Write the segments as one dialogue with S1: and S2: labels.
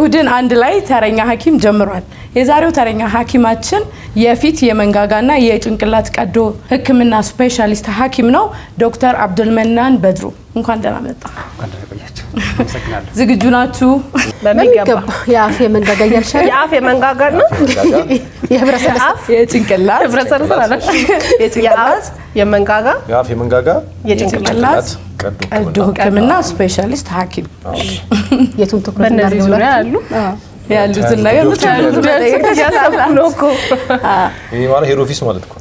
S1: እሁድን አንድ ላይ ተረኛ ሐኪም ጀምሯል። የዛሬው ተረኛ ሐኪማችን የፊት የመንጋጋና የጭንቅላት ቀዶ ሕክምና ስፔሻሊስት ሐኪም ነው ዶክተር አብዱልመናን በድሩ። እንኳን ደህና መጣ። ዝግጁ ናችሁ?
S2: በሚገባ የአፍ የመንጋጋ ያልሻል
S3: የአፍ የመንጋጋ ነው
S1: የህብረተሰብ የጭንቅላት
S3: ህብረተሰብ ሰላሽ
S1: የጭንቅላት
S3: የመንጋጋ
S4: የአፍ የመንጋጋ
S1: የጭንቅላት ቀዶ ሕክምና ስፔሻሊስት ሐኪም
S2: የቱን ትኩረት
S3: በእነዚህ ዙሪያ አሉ
S1: ያሉትን ነገር
S3: ነው እኮ
S4: ይሄ ማለት ሄድ ኦፊስ ማለት እኮ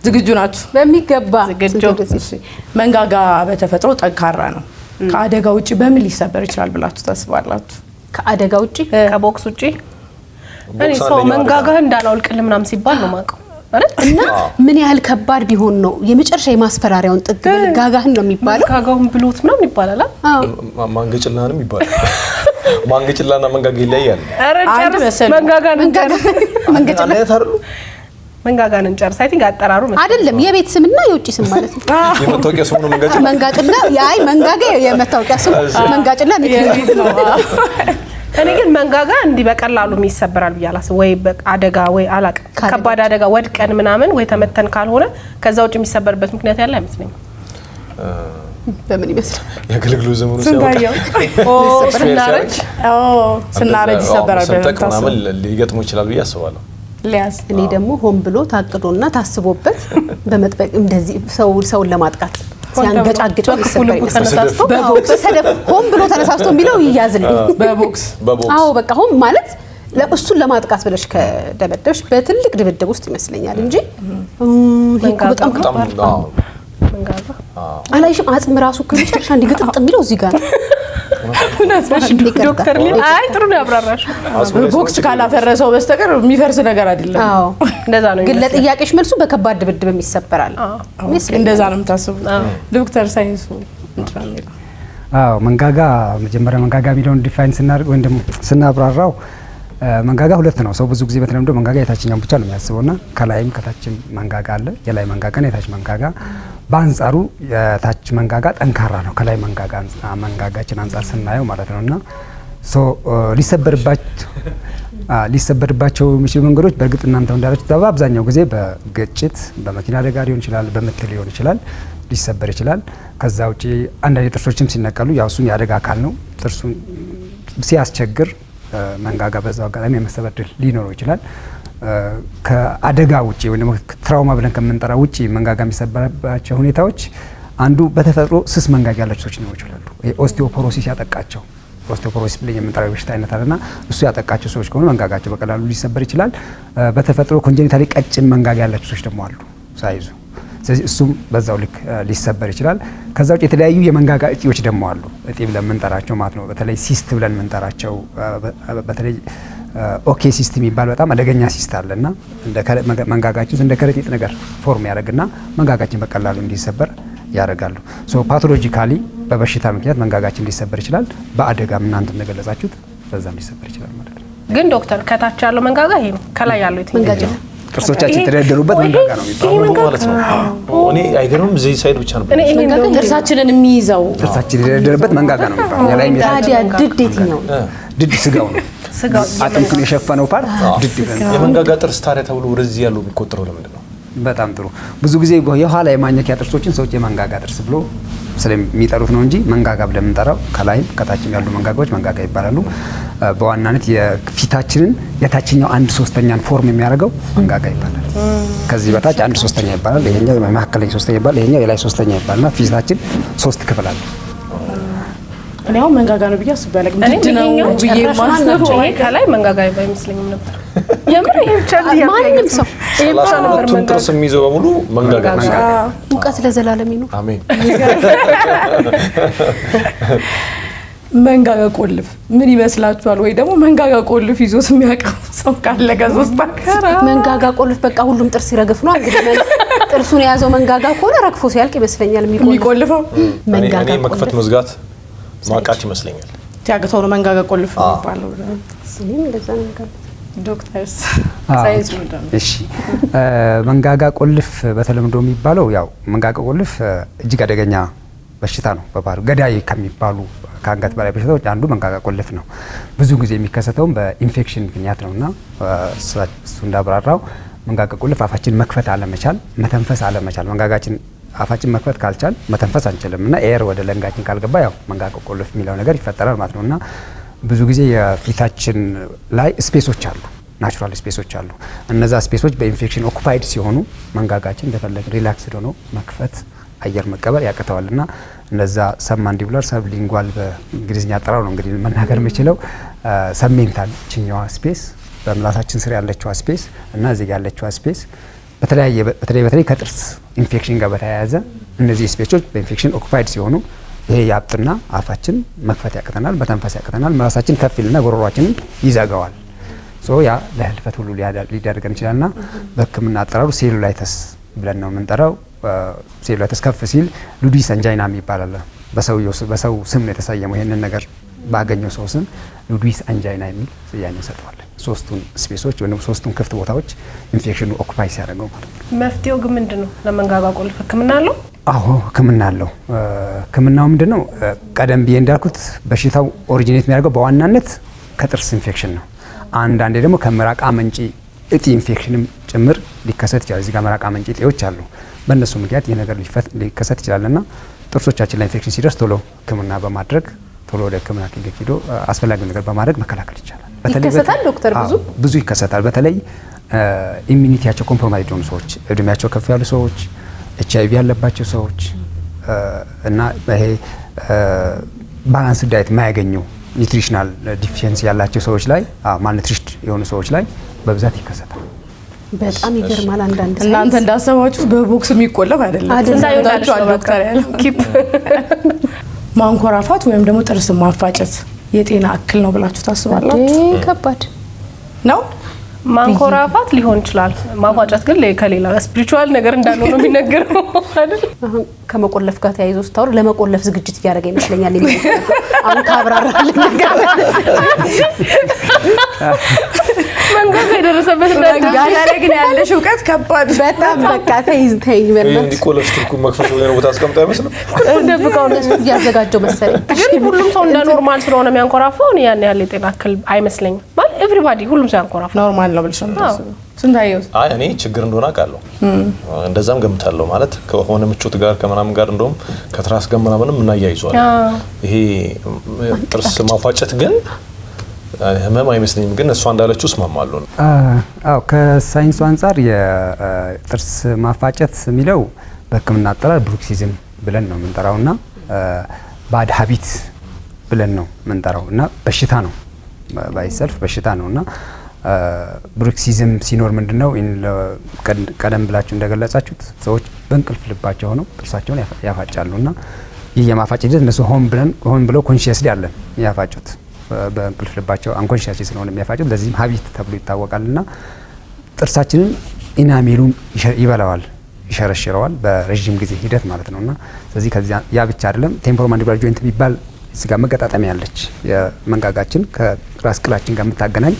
S1: ዝግጁ ናችሁ?
S2: በሚገባ
S1: መንጋጋ በተፈጥሮ ጠንካራ ነው። ከአደጋ ውጪ በምን ሊሰበር ይችላል ብላችሁ ታስባላችሁ?
S2: ከአደጋ ውጪ
S3: ከቦክስ ውጪ እኔ ሰው መንጋጋ እንዳላውልቅል ምናምን ሲባል ነው ማቀው
S2: እና ምን ያህል ከባድ ቢሆን ነው የመጨረሻ የማስፈራሪያውን ጥግ መንጋጋህን ነው የሚባለው?
S3: መንጋጋውን ብሎት ምናምን ይባላል።
S4: ማንገጭላንም ይባላል። ማንገጭላና መንጋጋ ይለያያል።
S1: አንድ መሰል
S3: መንጋጋን እንጨርስ። አይ ቲንክ አጠራሩ
S2: አይደለም የቤት ስምና የውጪ ስም ማለት ነው።
S4: የመታወቂያ ስሙ ነው መንጋጭላ።
S2: መንጋጭላ ያይ መንጋጋ የመታወቂያ ስም መንጋጭላ ነው።
S3: እኔ ግን መንጋጋ እንዲህ በቀላሉ የሚሰበራል ብያላስ ወይ አደጋ ወይ አላቅ ከባድ አደጋ ወድቀን ምናምን ወይ ተመተን ካልሆነ ከዛ ውጪ የሚሰበርበት ምክንያት ያለ አይመስለኝም።
S2: በምን ይመስላል?
S4: የአገልግሎት ዘመኑ ሲያውቅ
S1: ስናረጅ ይሰበራል
S4: ምናምን ሊገጥሙ ይችላል ብዬ አስባለሁ።
S2: እኔ ደግሞ ሆን ብሎ ታቅዶና ታስቦበት በመጥበቅ እንደዚህ ሰውን ለማጥቃት ሲያንገጫግጨው ተነሳስቶ በሰደፍ ሆን ብሎ ተነሳስቶ የሚለው ይያዝልኝ።
S4: በቦክስ
S2: አዎ በቃ ሆን ማለት ለእሱን ለማጥቃት ብለሽ ከደበደብሽ በትልቅ ድብድብ ውስጥ ይመስለኛል እንጂ በጣም ከባድ ነው።
S3: መንጋጋ
S2: አላይሽም? አጽም ራሱ ከመጨረሻ እንዲገጥጥ የሚለው እዚህ ጋር ነው።
S3: ዶክተር አይ ጥሩ ነው ያብራራሽ።
S1: ቦክስ ካላፈረሰው በስተቀር የሚፈርስ ነገር አይደለም።
S2: አዎ
S3: እንደዛ ነው።
S2: ግን ለጥያቄሽ መልሱ በከባድ ድብድብ ይሰበራል።
S1: እንደዛ ነው የምታስቡት? ዶክተር ሳይንሱ እንድራሚላ
S5: አዎ መንጋጋ መጀመሪያ መንጋጋ የሚለውን ዲፋይን ስናደርግ ወይም ደግሞ ስናብራራው መንጋጋ ሁለት ነው። ሰው ብዙ ጊዜ በተለምዶ መንጋጋ የታችኛው ብቻ ነው የሚያስበውና ከላይም ከታችም መንጋጋ አለ። የላይ መንጋጋና የታች መንጋጋ። በአንጻሩ የታች መንጋጋ ጠንካራ ነው ከላይ መንጋጋችን አንጻር ስናየው ማለት ነውና ሊሰበርባቸው የሚችሉ መንገዶች በእርግጥ እናንተ እንዳላችሁት በአብዛኛው ጊዜ በግጭት በመኪና አደጋ ሊሆን ይችላል፣ በምት ሊሆን ይችላል፣ ሊሰበር ይችላል። ከዛ ውጪ አንዳንድ ጥርሶችም ሲነቀሉ ያው እሱም ያደጋ አካል ነው። ጥርሱን ሲያስቸግር መንጋጋ በዛው አጋጣሚ የመሰበር ዕድል ሊኖረው ይችላል። ከአደጋ ውጪ ወይ ደግሞ ትራውማ ብለን ከምንጠራው ውጪ መንጋጋ የሚሰበርባቸው ሁኔታዎች አንዱ በተፈጥሮ ስስ መንጋጋ ያላቸው ሰዎች ሊኖሩ ይችላሉ። ኦስቲዮፖሮሲስ ያጠቃቸው ኦስቲዮፖሮሲስ ብለን የምንጠራው በሽታ አይነት አለና እሱ ያጠቃቸው ሰዎች ከሆነ መንጋጋቸው በቀላሉ ሊሰበር ይችላል። በተፈጥሮ ኮንጀኒታሊ ቀጭን መንጋጋ ያላቸው ሰዎች ደግሞ አሉ ሳይዙ። ስለዚህ እሱም በዛው ልክ ሊሰበር ይችላል። ከዛ ውጭ የተለያዩ የመንጋጋ እጢዎች ደግሞ አሉ። እጢ ብለን የምንጠራቸው ማለት ነው። በተለይ ሲስት ብለን የምንጠራቸው በተለይ ኦኬ ሲስት የሚባል በጣም አደገኛ ሲስት አለና እንደ መንጋጋችን እንደ ከረጢት ነገር ፎርም ያደርግና መንጋጋችን በቀላሉ እንዲሰበር ያደርጋሉ። ፓቶሎጂካሊ በበሽታ ምክንያት መንጋጋችን ሊሰበር ይችላል። በአደጋም እናንተ እንደገለጻችሁት በዛም ሊሰበር ይችላል ማለት ነው።
S3: ግን ዶክተር ከታች ያለው መንጋጋ ይሄ ነው፣ ከላይ ያለው
S2: መንጋጋ
S5: ጥርሶቻችን የተደረደሩበት መንጋጋ ነው የሚባለው ማለት ነው።
S4: እኔ አይገርምም እዚህ ሳይድ ብቻ ነው
S1: ጥርሳችንን የሚይዘው
S5: ጥርሳችን የተደረደረበት መንጋጋ ነው የሚባለው። የላይም
S2: ታዲያ ድድ የትኛው?
S5: ድድ ስጋው ነው። አጥንቱን የሸፈነው ፓርት ድድ ነው።
S4: የመንጋጋ ጥርስ ታዲያ ተብሎ ወደዚህ ያለው የሚቆጠረው ለምንድን ነው?
S5: በጣም ጥሩ። ብዙ ጊዜ የኋላ የማኘኪያ ጥርሶችን ሰዎች የመንጋጋ ጥርስ ብሎ ስለሚጠሩት ነው እንጂ መንጋጋ ብለን የምንጠራው ከላይም ከታችም ያሉ መንጋጋዎች መንጋጋ ይባላሉ። በዋናነት የፊታችንን የታችኛው 1/3ኛን ፎርም የሚያደርገው መንጋጋ ይባላል። ከዚህ በታች 1/3ኛ ይባላል። ይሄኛው መካከለኛ 3ኛ ይባላል። ይሄኛው የላይ 3ኛ ይባላልና ፊታችን 3 ክፍል አለ።
S1: እኔ አሁን መንጋጋ ነው ብዬ አስባለሁ። ድድ ነው ብዬ ማስነው
S3: ከላይ መንጋጋ አይመስለኝም ነበር። የምር ይሄ ብቻ
S2: ማንም ሰው
S4: ሰላሳቱን ጥርስ የሚይዘው በሙሉ መንጋጋ ነው።
S2: ሙቀት ለዘላለም ይኑር።
S4: አሜን።
S1: መንጋጋ ቆልፍ ምን ይመስላችኋል? ወይ ደግሞ መንጋጋ ቆልፍ ይዞት የሚያውቀው ሰው ካለ ከሶስት አከራ
S2: መንጋጋ ቆልፍ በቃ ሁሉም ጥርስ ይረግፍ ነው እንግዲህ ጥርሱን የያዘው መንጋጋ ከሆነ ረግፎ ሲያልቅ ይመስለኛል
S1: የሚቆልፈው።
S4: መንጋጋ መክፈት መዝጋት ማቃት ይመስለኛል።
S1: ሲያቅተው ነው መንጋጋ ቆልፍ የሚባለው።
S2: እኔም እንደዛ ነው።
S1: ዶክተርስ ሳይንስ ምንድን ነው?
S5: እሺ መንጋጋ ቁልፍ በተለምዶ የሚባለው ያው መንጋጋ ቁልፍ እጅግ አደገኛ በሽታ ነው። በባህሪው ገዳይ ከሚባሉ ከአንገት በላይ በሽታዎች አንዱ መንጋጋ ቁልፍ ነው። ብዙ ጊዜ የሚከሰተውም በኢንፌክሽን ምክንያት ነውና እሱ እንዳብራራው መንጋጋ ቁልፍ አፋችን መክፈት አለመቻል፣ መተንፈስ አለመቻል። መንጋጋችን አፋችን መክፈት ካልቻል መተንፈስ አንችልም እና ኤር ወደ ለንጋችን ካልገባ ያው መንጋጋ ቁልፍ የሚለው ነገር ይፈጠራል ማለት ነውና ብዙ ጊዜ የፊታችን ላይ ስፔሶች አሉ፣ ናቹራል ስፔሶች አሉ። እነዛ ስፔሶች በኢንፌክሽን ኦኩፓይድ ሲሆኑ መንጋጋችን እንደፈለገ ሪላክስድ ሆኖ መክፈት አየር መቀበል ያቅተዋልና እነዛ ሰብማንዲቡላር ሰብሊንጓል በእንግሊዝኛ አጠራሩ ነው እንግዲህ መናገር የምችለው ሰብሜንታል ችኛዋ ስፔስ በምላሳችን ስር ያለችዋ ስፔስ እና እዚህ ያለችዋ ስፔስ በተለይ ከጥርስ ኢንፌክሽን ጋር በተያያዘ እነዚህ ስፔሶች በኢንፌክሽን ኦኩፓይድ ሲሆኑ ይሄ ያብጥና አፋችን መክፈት ያቅተናል፣ መተንፈስ ያቅተናል። ምላሳችን ከፊልና ጎሮሯችንን ይዘጋዋል። ሶ ያ ለህልፈት ሁሉ ሊዳርገን ይችላልና በሕክምና አጠራሩ ሴሉላይተስ ብለን ነው የምንጠራው። ሴሉላይተስ ከፍ ሲል ሉዲስ አንጃይና የሚባል በሰው ስም ነው የተሰየመው። ይሄንን ነገር ባገኘው ሰው ስም ሉዲስ አንጃይና የሚል ስያሜ ሰጥቷል። ሶስቱን ስፔሶች ወይም ሶስቱን ክፍት ቦታዎች ኢንፌክሽኑ ኦኩፓይ ሲያደርገው ማለት ነው።
S3: መፍትሄው ግን ምንድነው? ለመንጋጋ ቁልፍ ህክምና አለው?
S5: አዎ ህክምና አለው። ህክምናው ምንድነው? ቀደም ብዬ እንዳልኩት በሽታው ኦሪጂኔት የሚያደርገው በዋናነት ከጥርስ ኢንፌክሽን ነው። አንዳንዴ ደግሞ ከምራቅ አመንጪ እጢ ኢንፌክሽንም ጭምር ሊከሰት ይችላል። እዚህ ጋር ምራቅ አመንጪ እጢዎች አሉ። በእነሱ ምክንያት ይህ ነገር ሊከሰት ይችላልና ጥርሶቻችን ላይ ኢንፌክሽን ሲደርስ ቶሎ ህክምና በማድረግ ቶሎ ወደ ህክምና ክሊኒክ ሄዶ አስፈላጊውን ነገር በማድረግ መከላከል ይቻላል።
S2: ይከሰታል ዶክተር?
S5: ብዙ ይከሰታል። በተለይ ኢሚኒቲያቸው ኮምፕሮማይዝድ የሆኑ ሰዎች፣ እድሜያቸው ከፍ ያሉ ሰዎች፣ ኤችአይቪ ያለባቸው ሰዎች እና ይሄ ባላንስ ዳይት የማያገኙ ኒውትሪሽናል ዲፊሽንሲ ያላቸው ሰዎች ላይ ማልኒትሪሽድ የሆኑ ሰዎች ላይ በብዛት ይከሰታል።
S2: በጣም ይገርማል። አንዳንድ
S1: እናንተ እንዳሰባችሁት በቦክስ የሚቆለፍ አይደለም። ዶክተር ያለው ማንኮራፋት ወይም ደግሞ ጥርስ ማፋጨት የጤና እክል ነው ብላችሁ ታስባላችሁ?
S2: ከባድ
S1: ነው።
S3: ማንኮራፋት ሊሆን ይችላል። ማፋጨት ግን ከሌላ ስፒሪቹዋል ነገር እንዳለው ነው የሚነገረው አይደል?
S2: አሁን ከመቆለፍ ጋር ተያይዞ ስታወር ለመቆለፍ ዝግጅት እያደረገ ይመስለኛል። አሁን ካብራራልን ነገር
S3: መንጋጋ የደረሰበት
S1: መንጋጋ ላይ ግን ያለሽ እውቀት ከባድ
S2: በጣም በቃ ተይዝ በእናትሽ
S4: እንዲቆለፍ ትልኩ መክፈት ወደ ቦታ አስቀምጣ አይመስልም?
S2: ደብቀው ነው እያዘጋጀው መሰለኝ።
S3: ግን ሁሉም ሰው እንደ ኖርማል ስለሆነ የሚያንኮራፋው ያን ያህል የጤና እክል አይመስለኝም። ማለት ኤቭሪባዲ ሁሉም ሰው ያንኮራፋ
S1: ኖርማል ነው ብለሽ ነው ታስቡ። ስንታየው
S4: እኔ ችግር እንደሆነ አውቃለሁ። እንደዛም ገምታለሁ። ማለት ከሆነ ምቾት ጋር ከምናምን ጋር እንደውም ከትራስ ጋር ምናምንም እናያይዟል። ይሄ ጥርስ ማፋጨት ግን ህመም አይመስለኝም። ግን እሷ እንዳለችው እስማማለሁ።
S5: አዎ ከሳይንሱ አንጻር የጥርስ ማፋጨት የሚለው በህክምና አጠራር ብሩክሲዝም ብለን ነው የምንጠራውና ባድ ሀቢት ብለን ነው የምንጠራው እና በሽታ ነው ባይሰልፍ በሽታ ነውና ብሩክሲዝም ሲኖር ምንድነው ቀደም ብላችሁ እንደገለጻችሁት ሰዎች በእንቅልፍ ልባቸው ሆነው ጥርሳቸውን ያፋጫሉና ይህ የማፋጨት ሂደት እነሱ ሆን ብለው ኮንሺየስሊ አለን ያፋጩት በእንቅልፍ ልባቸው አንኮንሺየስ ስለሆነ የሚያፋጩት ለዚህም ሀቢት ተብሎ ይታወቃልና ጥርሳችንን ኢናሜሉን ይበላዋል፣ ይሸረሽረዋል በረጅም ጊዜ ሂደት ማለት ነውና ስለዚህ ከዚያ ያ ብቻ አይደለም ቴምፖሮማንዲቡላር ጆይንት የሚባል እዚህ ጋር መገጣጠሚያ ያለች የመንጋጋችን ከራስ ቅላችን ጋር የምታገናኝ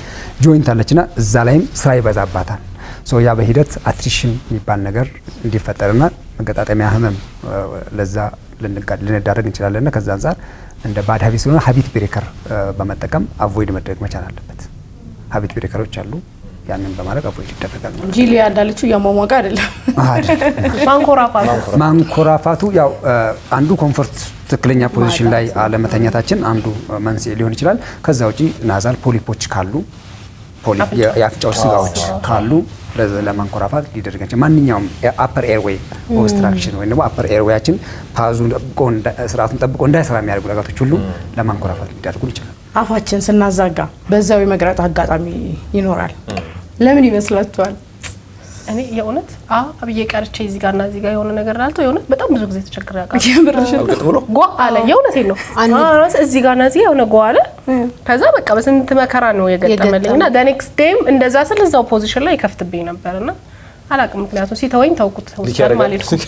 S5: ጆይንት አለችና እዛ ላይም ስራ ይበዛባታል። ሶ ያ በሂደት አትሪሽን የሚባል ነገር እንዲፈጠርና መገጣጠሚያ ህመም ለዛ ልንዳረግ እንችላለንና ከዛ አንፃር እንደ ባድ ሀቢት ስለሆነ ሀቢት ብሬከር በመጠቀም አቮይድ መደረግ መቻል አለበት። ሀቢት ብሬከሮች አሉ። ያንን በማድረግ አቮይድ ይደረጋል ማለት ነው።
S1: ጂሊ ያዳለችው ያሟሟቃ አይደለም።
S5: ማንኮራፋቱ ያው አንዱ ኮምፎርት ትክክለኛ ፖዚሽን ላይ አለመተኛታችን አንዱ መንስኤ ሊሆን ይችላል። ከዛ ውጪ ናዛል ፖሊፖች ካሉ የአፍንጫ ስጋዎች ካሉ ለማንኮራፋት ሊደረግ ይችላል። ማንኛውም አፐር ኤርዌይ ኦብስትራክሽን ወይም ደግሞ አፐር ኤርዌያችን ፓዙን ጠብቆ ስርዓቱን ጠብቆ እንዳይሰራ የሚያደርጉ ነገሮች ሁሉ ለማንኮራፋት ሊደረጉ ይችላል።
S1: አፋችን ስናዛጋ በዛው የመግራት አጋጣሚ ይኖራል። ለምን ይመስላችኋል?
S3: እኔ የእውነት አብዬ ቀርቼ እዚህ ጋርና እዚህ ጋር የሆነ ነገር ላልተው የእውነት በጣም ብዙ ጊዜ ተቸግሬ አውቃለሁ።
S1: የምርሽን
S3: ጓ አለ የእውነቴን ነው። እዚህ ጋርና እዚህ የሆነ ጓ አለ። ከዛ በቃ በስንት መከራ ነው የገጠመልኝና the next day እንደዛ ስል እዛው ፖዚሽን ላይ ይከፍትብኝ ነበርና አላውቅም። ምክንያቱም ሲተወኝ ተውኩት ሆስፒታል ማለት ነው።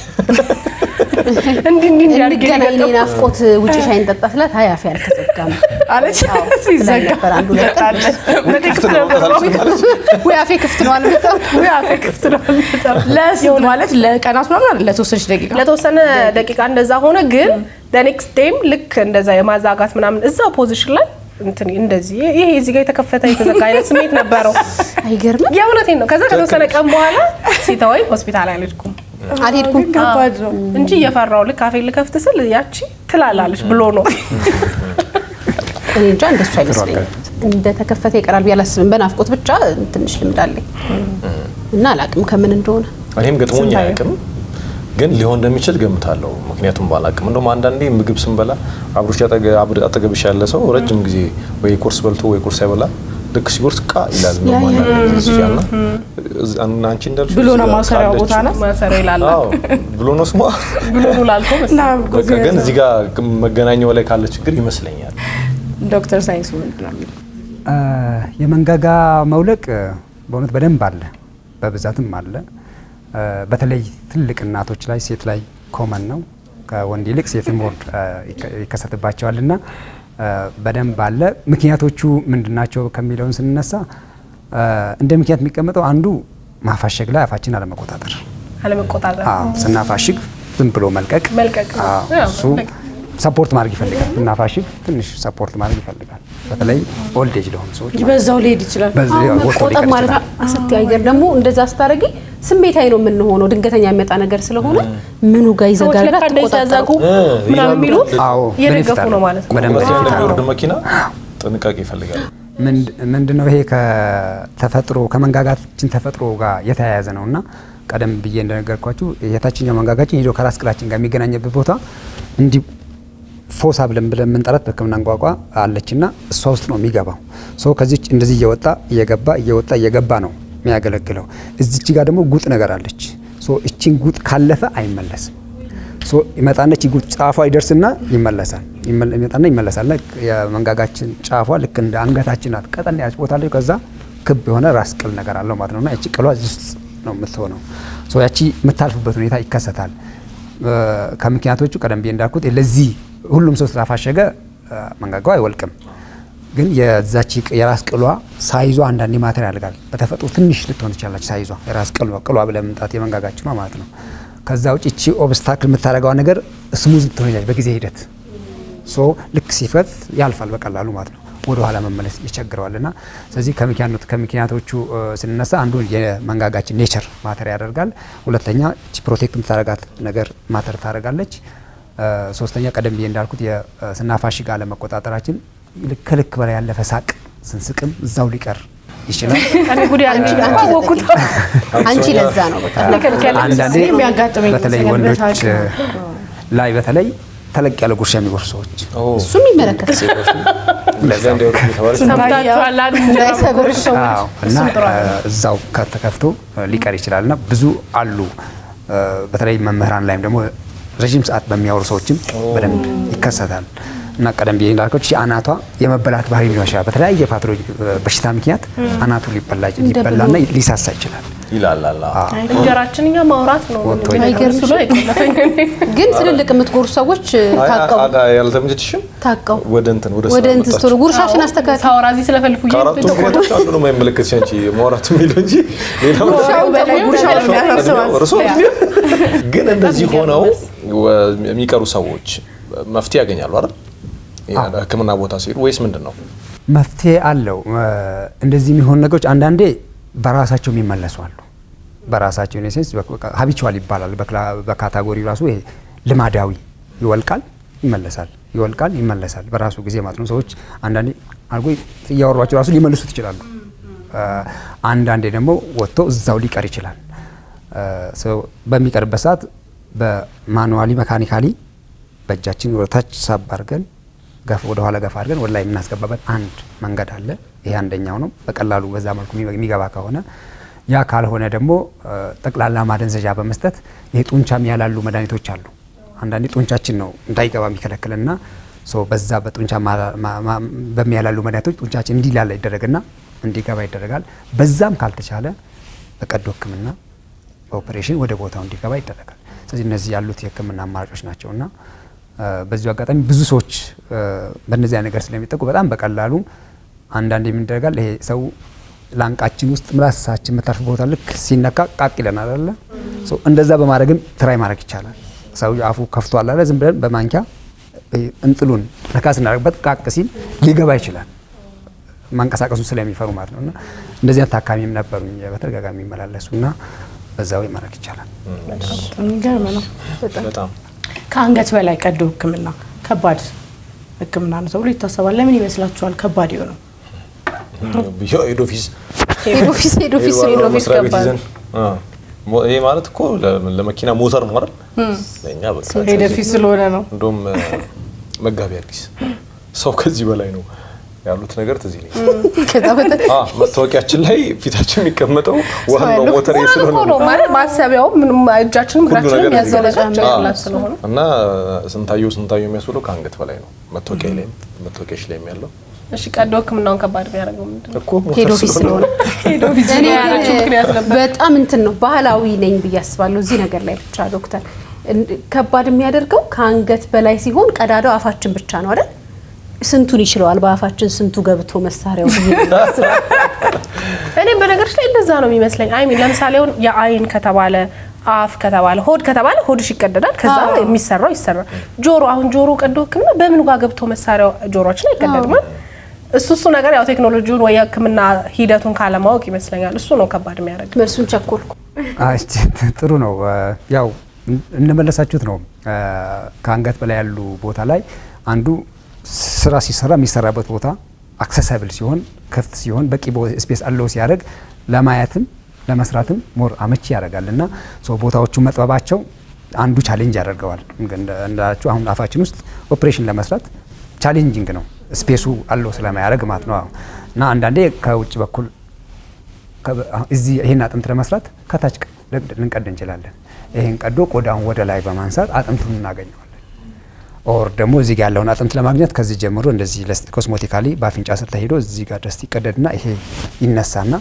S3: እንዲህ
S2: እንገናኝ እኔ ናፍቆት ውጪ ሻይ እንጠጣ ስላት አይ አፌ አልተዘጋም
S1: አለች። ሲዘጋ
S2: አንዱ ለቀን ወይ አፌ ክፍት ነው አልመጣም
S1: ወይ አፌ ክፍት ነው አልመጣም። ለስንት ማለት ለቀናት ምናምን ለተወሰነች ደቂቃ
S3: ለተወሰነ ደቂቃ እንደዛ ሆነ። ግን ኔክስት ዴይም ልክ እንደዛ የማዛጋት ምናምን እዛው ፖዚሽን ላይ እንትን እንደዚህ ይሄ እዚህ ጋር የተከፈተ የተዘጋ አይነት ስሜት ነበረው።
S2: አይገርምም?
S3: የእውነቴን ነው። ከዛ ከተወሰነ ቀን በኋላ ሲተወኝ ሆስፒታል አልሄድኩም
S1: ከባድ ነው
S3: እንጂ እየፈራው ልክ አፌን ልከፍት ስል ያቺ ትላላለች ብሎ ነው።
S2: እኔ እንጃ እንደሱ አይመስለኝም። እንደተከፈተ ይቀራል ብዬ አላስብም። በናፍቆት ብቻ ትንሽ ልምድ አለኝ እና አላቅም ከምን እንደሆነ።
S4: እኔም ገጥሞኝ አያውቅም ግን ሊሆን እንደሚችል ገምታለሁ። ምክንያቱም ባላቅም እንደውም አንዳንዴ ምግብ ስንበላ አጠገብሽ ያለ ሰው ረጅም ጊዜ ወይ ቁርስ በልቶ ወይ ቁርስ አይበላ ልክ ሲጎርስ ቃ ይላል ነው ማለት ነው። እና አንቺ እንዳልሽ
S1: ብሎ ነው ማሰሪያው ቦታ ነው
S3: ማሰሪያ ይላል።
S4: አዎ ብሎ ነው ስሟ
S3: ብሎ ነው ላልኩ
S4: በቃ ግን እዚህ ጋር መገናኛው ላይ ካለ ችግር ይመስለኛል።
S1: ዶክተር ሳይንሱ ምንድነው የሚለው?
S5: የመንጋጋ መውለቅ በእውነት በደንብ አለ፣ በብዛትም አለ። በተለይ ትልቅ እናቶች ላይ ሴት ላይ ኮመን ነው። ከወንድ ይልቅ ሴት ሞር ይከሰትባቸዋልና በደንብ አለ። ምክንያቶቹ ምንድናቸው ከሚለውን ስንነሳ እንደ ምክንያት የሚቀመጠው አንዱ ማፋሸግ ላይ አፋችን አለመቆጣጠር። ስናፋሽግ ዝም ብሎ መልቀቅ እሱ ሰፖርት ማድረግ ይፈልጋል። ስናፋሽግ ትንሽ ሰፖርት ማድረግ ይፈልጋል። በተለይ ኦልድ ኤጅ ለሆኑ ሰዎች
S1: በዛው ሊሄድ ይችላል።
S2: መቆጠብ ማለት አስተያየር ደግሞ እንደዛ ስታረጊ ስሜታዊ ነው የምንሆነው። ድንገተኛ የሚመጣ ነገር ስለሆነ ምኑ ጋር ይዘጋል
S3: ተቆጣጣቁ ምናምን የሚሉት የደገፉ ነው ማለት ነው።
S4: ወርድ መኪና ጥንቃቄ ይፈልጋል።
S5: ምንድነው ይሄ ከተፈጥሮ ከመንጋጋችን ተፈጥሮ ጋር የተያያዘ ነውና ቀደም ብዬ እንደነገርኳችሁ የታችኛው መንጋጋችን ሄዶ ከራስ ቅላችን ጋር የሚገናኝበት ቦታ እንዲ ፎሳ ብለን የምንጠራት በሕክምና ቋንቋ አለችና እሷ ውስጥ ነው የሚገባው። ሶ ከዚህ እንደዚህ እየወጣ ነው የሚያገለግለው። እዚች ጋር ደግሞ ጉጥ ነገር አለች። ሶ እቺን ጉጥ ካለፈ አይመለስም። ሶ ይመጣና እቺ ጉጥ ጫፏ ይደርስና ይመለሳል። ይመለሳል። የመንጋጋችን ጫፏ ልክ እንደ አንገታችን ናት። ቀጠን ያች ቦታ ላይ ከዛ ክብ የሆነ ራስ ቅል ነገር አለው ማለት ነውና እቺ ቅሏ እዚህ ውስጥ ነው የምትሆነው። ሶ ያቺ የምታልፍበት ሁኔታ ይከሰታል። ከምክንያቶቹ ቀደም ብዬ እንዳልኩት ለዚህ ሁሉም ሰው ስላፋሸገ መንጋጋው አይወልቅም። ግን የዛቺ የራስ ቅሏ ሳይዟ አንዳንዴ ማተር ያደርጋል። በተፈጥሮ ትንሽ ልትሆን ትችላለች ሳይዟ የራስ ቅሏ ብለን መምጣት የመንጋጋችን ማለት ነው። ከዛ ውጭ እቺ ኦብስታክል የምታደርገው ነገር ስሙዝ ትሆናለች በጊዜ ሂደት። ሶ ልክ ሲፈት ያልፋል በቀላሉ ማለት ነው። ወደ ኋላ መመለስ ይቸግረዋልና ስለዚህ ከምክንያቶቹ ስንነሳ አንዱ የመንጋጋችን ኔቸር ማተር ያደርጋል። ሁለተኛ እቺ ፕሮቴክት የምታደርጋት ነገር ማተር ታደርጋለች። ሶስተኛ ቀደም ብዬ እንዳልኩት የስናፋሽግ አለመቆጣጠራችን ከልክ በላይ ያለፈ ሳቅ ስንስቅም እዛው ሊቀር ይችላል።
S2: አንቺ ለዛ ነው በቃ
S5: አንዳንዴ በተለይ ወንዶች ላይ በተለይ ተለቅ ያለ ጉርሻ የሚጎርሱ ሰዎች
S2: እሱም ይመለከታል።
S5: እና እዛው ከተከፍቶ ሊቀር ይችላልና ብዙ አሉ። በተለይ መምህራን ላይም ደግሞ ረጅም ሰዓት በሚያወሩ ሰዎችም በደንብ ይከሰታል። እና ቀደም ብዬ እንዳልኩት አናቷ የመበላት ባህሪ ሊሆን ይችላል። በተለያየ ፓቶሎጂ በሽታ ምክንያት አናቱ ሊበላና ሊሳሳ ይችላል
S4: ይላል።
S3: እንጀራችን እኛ ማውራት ነው።
S2: አይገርምሽ? ግን ትልልቅ የምትጎርሱ ሰዎች ታቀው
S4: ያልተመቸሽም
S2: ታቀው
S4: ወደ እንትን
S2: ስትሉ ጉርሻሽን አስተካክል
S3: ሳውራዚ ስለፈልፉ
S4: ካራቱ ወጣች አንዱ ነው የማይመለከትሽ አንቺ ማውራት የሚለው እንጂ ሌላው ግን እንደዚህ ሆነው የሚቀሩ ሰዎች መፍትሄ ያገኛሉ አይደል? ሕክምና ቦታ ሲሄዱ ወይስ ምንድነው
S5: መፍትሄ አለው? እንደዚህ የሚሆኑ ነገሮች አንዳንዴ በራሳቸው የሚመለሱ አሉ። በራሳቸው ኔሴንስ ሀቢቹዋል ይባላል በካታጎሪ ራሱ ይሄ ልማዳዊ ይወልቃል ይመለሳል በራሱ ጊዜ ማለት ነው። ሰዎች አንዳንዴ አልጎ እያወሯቸው ራሱ ሊመልሱት ይችላሉ። አንዳንዴ ደግሞ ወጥቶ እዛው ሊቀር ይችላል። በሚቀርበት ሰዓት በማኑዋሊ መካኒካሊ በእጃችን ወደታች ሳብ አድርገን ወደ ኋላ ገፋ አድርገን ወደ ላይ የምናስገባበት አንድ መንገድ አለ። ይሄ አንደኛው ነው። በቀላሉ በዛ መልኩ የሚገባ ከሆነ ያ ካልሆነ ደግሞ ጠቅላላ ማደንዘዣ በመስጠት ይሄ ጡንቻም ያላሉ መድኃኒቶች አሉ። አንዳንዴ ጡንቻችን ነው እንዳይገባ የሚከለክልና በዛ በጡንቻ በሚያላሉ መድኃኒቶች ጡንቻችን እንዲላላ ይደረግና እንዲገባ ይደረጋል። በዛም ካልተቻለ በቀዶ ሕክምና በኦፕሬሽን ወደ ቦታው እንዲገባ ይደረጋል። ስለዚህ እነዚህ ያሉት የህክምና አማራጮች ናቸውና በዚሁ አጋጣሚ ብዙ ሰዎች በእነዚህ ነገር ስለሚጠቁ በጣም በቀላሉ አንዳንድ የሚደረጋል ይሄ ሰው ላንቃችን ውስጥ ምላሳችን የምታርፍ ቦታ ልክ ሲነካ ቃቅ ይለናል አይደለ? እንደዛ በማድረግም ትራይ ማድረግ ይቻላል። ሰው አፉ ከፍቷል አይደል? ዝም ብለን በማንኪያ እንጥሉን ነካ ስናደርግበት ቃቅ ሲል ሊገባ ይችላል። ማንቀሳቀሱን ስለሚፈሩ ማለት ነውና እንደዚህ አይነት ታካሚም ነበሩኝ በተደጋጋሚ ይመላለሱና በዛው ማድረግ ይቻላል።
S1: የሚገርም ነው በጣም። ከአንገት በላይ ቀዶ ህክምና ከባድ ህክምና ነው ተብሎ ይታሰባል። ለምን ይመስላችኋል ከባድ የሆነው?
S4: ሄዶፊስ
S3: ከባድ
S4: ይሄ ማለት እኮ ለመኪና ሞተር ነው አይደል? ለኛ በቃ
S1: ሄዶፊስ ስለሆነ ነው።
S4: እንደውም መጋቢ አዲስ ሰው ከዚህ በላይ ነው ያሉት ነገር ትዝ ይለኝ። መታወቂያችን ላይ ፊታችን የሚቀመጠው ዋናው ሞተር ስለሆነ ነው
S3: ማለት ማሰቢያው ምንም እጃችንም እግራችንም ያዘለጫቸው ስለሆነ
S4: እና ስንታየው የሚያስብለው ከአንገት በላይ ነው መታወቂያሽ ላይ ያለው።
S3: እሺ ቀዶ ህክምናውን ከባድ የሚያደርገው ምንድነው?
S2: ሄዶፊስ ስለሆነ
S3: ሄዶፊስ ያላችሁ ምክንያት ነበር።
S2: በጣም እንትን ነው ባህላዊ ነኝ ብዬ አስባለሁ እዚህ ነገር ላይ ብቻ ዶክተር። ከባድ የሚያደርገው ከአንገት በላይ ሲሆን ቀዳዳው አፋችን ብቻ ነው አይደል? ስንቱን ይችላል በአፋችን ስንቱ ገብቶ መሳሪያው
S3: እኔ በነገርሽ ላይ እንደዛ ነው የሚመስለኝ። ለምሳሌ የአይን ከተባለ አፍ ከተባለ ሆድ ከተባለ ሆድሽ ይቀደዳል። ከዛ የሚሰራው ይሰራል። ጆሮ ቀዶ ህክምና በምን ጋር ገብቶ መሳሪያው ጆሮአችን አይቀደድም። እሱ ነገር ያው ቴክኖሎጂውን ወይ ህክምና ሂደቱን ካለማወቅ ይመስለኛል እሱ ነው ከባድ የሚያደርግ።
S2: መልሱን ቸኮልኩ።
S5: ጥሩ ነው። ያው እንመለሳችሁት ነው ከአንገት በላይ ያሉ ቦታ ላይ አንዱ ስራ ሲሰራ የሚሰራበት ቦታ አክሰሳብል ሲሆን ክፍት ሲሆን በቂ ስፔስ አለው ሲያደርግ ለማየትም ለመስራትም ሞር አመቺ ያደርጋልና ቦታዎቹ መጥበባቸው አንዱ ቻሌንጅ ያደርገዋል። እንዳላችሁ አሁን አፋችን ውስጥ ኦፕሬሽን ለመስራት ቻሌንጂንግ ነው ስፔሱ አለው ስለማያደርግ ማለት ነው። እና አንዳንዴ ከውጭ በኩል እዚህ ይሄን አጥንት ለመስራት ከታች ልንቀድ እንችላለን። ይሄን ቀዶ ቆዳውን ወደ ላይ በማንሳት አጥንቱን እናገኘዋለን። ኦር ደግሞ እዚህ ጋር ያለውን አጥንት ለማግኘት ከዚህ ጀምሮ እንደዚህ ኮስሞቲካሊ በአፍንጫ ስር ተሄዶ እዚህ ጋር ድረስ ይቀደድና ይሄ ይነሳና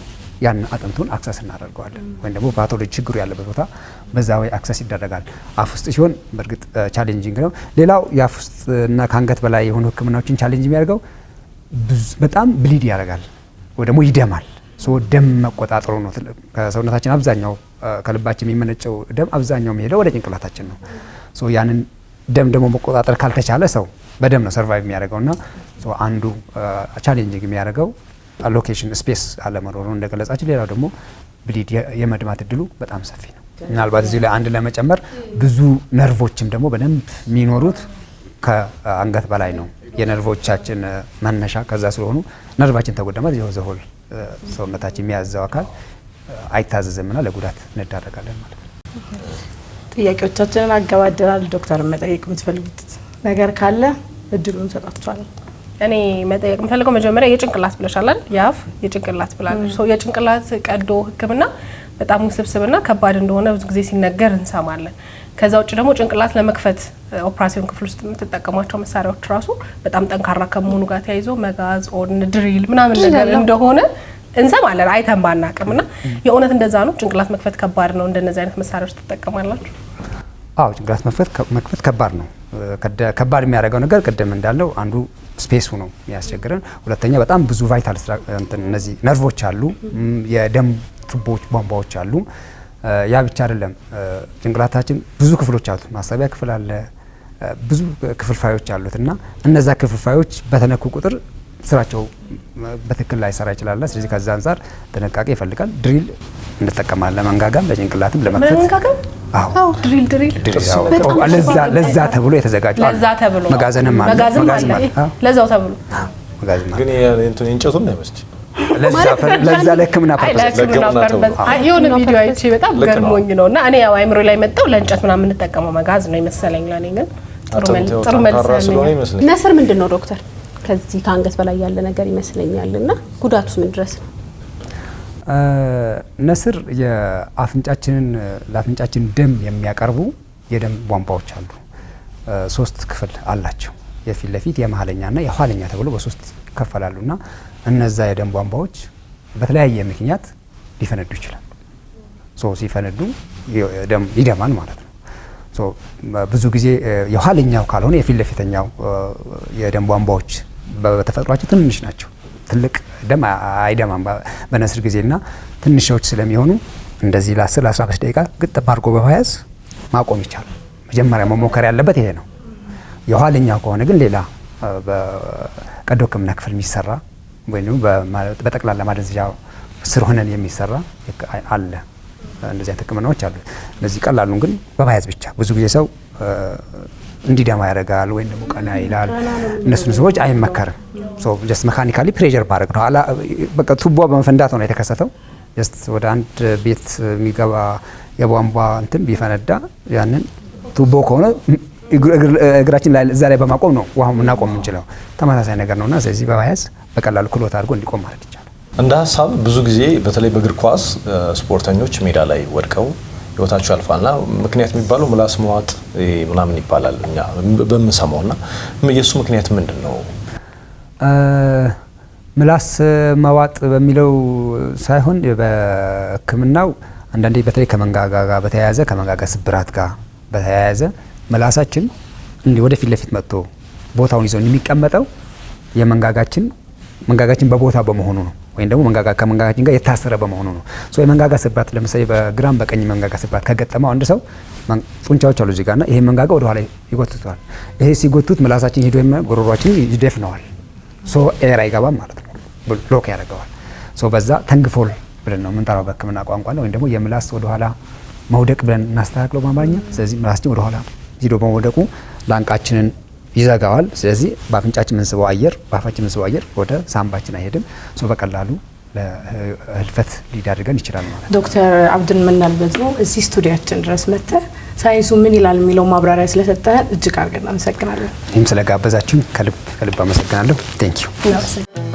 S5: ያን አጥንቱን አክሰስ እናደርገዋለን። ወይም ደግሞ ፓቶሎጂ ችግሩ ያለበት ቦታ በዛ ወይ አክሰስ ይደረጋል። አፍ ውስጥ ሲሆን በእርግጥ ቻሌንጂንግ ነው። ሌላው የአፍ ውስጥ እና ከአንገት በላይ የሆኑ ህክምናዎችን ቻሌንጅ የሚያደርገው በጣም ብሊድ ያደርጋል ወይ ደግሞ ይደማል። ደም መቆጣጠሩ ነው። ከሰውነታችን አብዛኛው ከልባችን የሚመነጨው ደም አብዛኛው የሚሄደው ወደ ጭንቅላታችን ነው። ያንን ደም ደግሞ መቆጣጠር ካልተቻለ ሰው በደም ነው ሰርቫይቭ የሚያደርገውና አንዱ ቻሌንጂንግ የሚያደርገው አሎኬሽን ስፔስ አለመኖሩ እንደገለጻችሁ። ሌላው ደግሞ ብሊድ የመድማት እድሉ በጣም ሰፊ ነው። ምናልባት እዚህ ላይ አንድ ለመጨመር ብዙ ነርቮችም ደግሞ በደንብ የሚኖሩት ከአንገት በላይ ነው። የነርቮቻችን መነሻ ከዛ ስለሆኑ ነርቫችን ተጎዳማት ዘሆል ሰውነታችን የሚያዘው አካል አይታዘዝምና ለጉዳት እንዳረጋለን ማለት ነው።
S1: ጥያቄዎቻችንን አገባደናል። ዶክተር መጠየቅ የምትፈልጉት ነገር ካለ እድሉን ሰጣችኋለሁ።
S3: እኔ መጠየቅ የምፈልገው መጀመሪያ የጭንቅላት ብለሻል። የአፍ የጭንቅላት ብላለች። የጭንቅላት ቀዶ ህክምና በጣም ውስብስብና ከባድ እንደሆነ ብዙ ጊዜ ሲነገር እንሰማለን። ከዛ ውጭ ደግሞ ጭንቅላት ለመክፈት ኦፕራሲዮን ክፍል ውስጥ የምትጠቀሟቸው መሳሪያዎች ራሱ በጣም ጠንካራ ከመሆኑ ጋር ተያይዞ መጋዝ ኦር ድሪል ምናምን ነገር እንደሆነ እንሰማለን አይተን ባናቅምና የእውነት እንደዛ ነው? ጭንቅላት መክፈት ከባድ ነው? እንደነዚህ አይነት መሳሪያዎች ትጠቀማላችሁ?
S5: አዎ ጭንቅላት መክፈት ከባድ ነው። ከባድ የሚያደርገው ነገር ቅድም እንዳለው አንዱ ስፔሱ ነው የሚያስቸግረን። ሁለተኛ በጣም ብዙ ቫይታል እነዚህ ነርቮች አሉ፣ የደም ቱቦዎች ቧንቧዎች አሉ። ያ ብቻ አይደለም። ጭንቅላታችን ብዙ ክፍሎች አሉት። ማሰቢያ ክፍል አለ፣ ብዙ ክፍልፋዮች አሉት እና እነዛ ክፍልፋዮች በተነኩ ቁጥር ስራቸው በትክክል ላይ ሰራ ይችላል። ስለዚህ ከዛ አንፃር ጥንቃቄ ይፈልጋል። ድሪል እንጠቀማለን ለመንጋጋም ለጭንቅላትም ለመክፈት።
S3: አዎ ድሪል
S5: ለዛ ተብሎ የተዘጋጀ መጋዘንም አለ።
S3: ለዛው ተብሎ
S4: ግን እንጨቱን ነው አይመስል
S5: ለዛ ለህክምና ፐርፐዝ
S3: የሆነ ቪዲዮ አይቼ በጣም ገርሞኝ ነው እና እኔ ያው አይምሮ ላይ መጣው ለእንጨት ምናምን የምንጠቀመው መጋዝ ነው ይመስለኝ። ለኔ ግን ጥሩ መልስ ነው።
S2: ነስር ምንድን ነው ዶክተር? ከዚህ ከአንገት በላይ ያለ ነገር ይመስለኛል እና ጉዳቱስ ምን ድረስ ነው?
S5: ነስር ለአፍንጫችን ደም የሚያቀርቡ የደም ቧንቧዎች አሉ። 3 ክፍል አላቸው። የፊት ለፊት የመሀለኛና የኋለኛ ተብሎ በ3 ይከፈላሉና እነዛ የደም ቧንቧዎች በተለያየ ምክንያት ሊፈነዱ ይችላሉ። ሲፈነዱ ደም ይደማል ማለት ነው። ብዙ ጊዜ የኋለኛው ካልሆነ የፊት ለፊተኛው የደም ቧንቧዎች በተፈጥሯቸው ትንሽ ናቸው። ትልቅ ደም አይደማም በነስር ጊዜና ትንሾች ስለሚሆኑ እንደዚህ ለ10 ለ15 ደቂቃ ግጥም አድርጎ በመያዝ ማቆም ይቻላል። መጀመሪያ መሞከር ያለበት ይሄ ነው። የኋለኛው ከሆነ ግን ሌላ በቀዶ ሕክምና ክፍል የሚሰራ ወይም በጠቅላላ ማደንዘዣ ስር ሆነን የሚሰራ አለ። እንደዚህ አይነት ሕክምናዎች አሉ። እነዚህ ቀላሉን ግን በመያዝ ብቻ ብዙ ጊዜ ሰው እንዲደማ ያደርጋል ወይም ደግሞ ቀና ይላል። እነሱን ሰዎች አይመከርም። ጀስት መካኒካሊ ፕሬዠር ማድረግ ነው። በቃ ቱቦ በመፈንዳት ነው የተከሰተው። ጀስት ወደ አንድ ቤት የሚገባ የቧንቧ እንትን ቢፈነዳ ያንን ቱቦ ከሆነ እግራችን ላይ እዛ ላይ በማቆም ነው ውሃውን እናቆም እንችለው። ተመሳሳይ ነገር ነውና ስለዚህ በመያዝ በቀላሉ ክሎት አድርጎ እንዲቆም ማድረግ ይቻላል።
S4: እንደ ሀሳብ ብዙ ጊዜ በተለይ በእግር ኳስ ስፖርተኞች ሜዳ ላይ ወድቀው ህይወታቸው ያልፋልና ምክንያት የሚባለው ምላስ መዋጥ ምናምን ይባላል እኛ በምንሰማውና የሱ ምክንያት ምንድን ነው?
S5: ምላስ መዋጥ በሚለው ሳይሆን በሕክምናው አንዳንዴ በተለይ ከመንጋጋ ጋር በተያያዘ ከመንጋጋ ስብራት ጋር በተያያዘ ምላሳችን እንዲህ ወደፊት ለፊት መጥቶ ቦታውን ይዞ የሚቀመጠው መንጋጋችን በቦታ በመሆኑ ነው። ወይም ደግሞ ከመንጋጋችን ጋር የታሰረ በመሆኑ ነው። የመንጋጋ ስብራት ለምሳሌ በግራም በቀኝ መንጋጋ ስብራት ከገጠመው አንድ ሰው ጡንቻዎች አሉ እዚህ ጋርና ይሄ መንጋጋ ወደ ኋላ ይጎትተዋል። ይሄ ሲጎቱት ምላሳችን ሄዶ ጉሮሯችን ይደፍነዋል። ኤር አይገባም ማለት ነው። ብሎክ ያደርገዋል። በዛ ተንግፎል ብለን ነው የምንጠራው በሕክምና ቋንቋ ነው። ወይም ደግሞ የምላስ ወደ ኋላ መውደቅ ብለን እናስተካክለው በአማርኛ። ስለዚህ ምላሳችን ወደ ኋላ ሄዶ በመውደቁ ላንቃችንን ይዘጋዋል። ስለዚህ በአፍንጫችን የምንስበው አየር በአፋችን የምንስበው አየር ወደ ሳምባችን አይሄድም። በቀላሉ ለህልፈት ሊዳርገን ይችላል ማለት ነው።
S1: ዶክተር አብዱልመናን በድሩ እዚህ ስቱዲያችን ድረስ መጥተህ ሳይንሱ ምን ይላል የሚለው ማብራሪያ ስለሰጠህን እጅግ አድርገን አመሰግናለን።
S5: ይህም ስለጋበዛችሁን ከልብ አመሰግናለሁ። ቴንክ ዩ።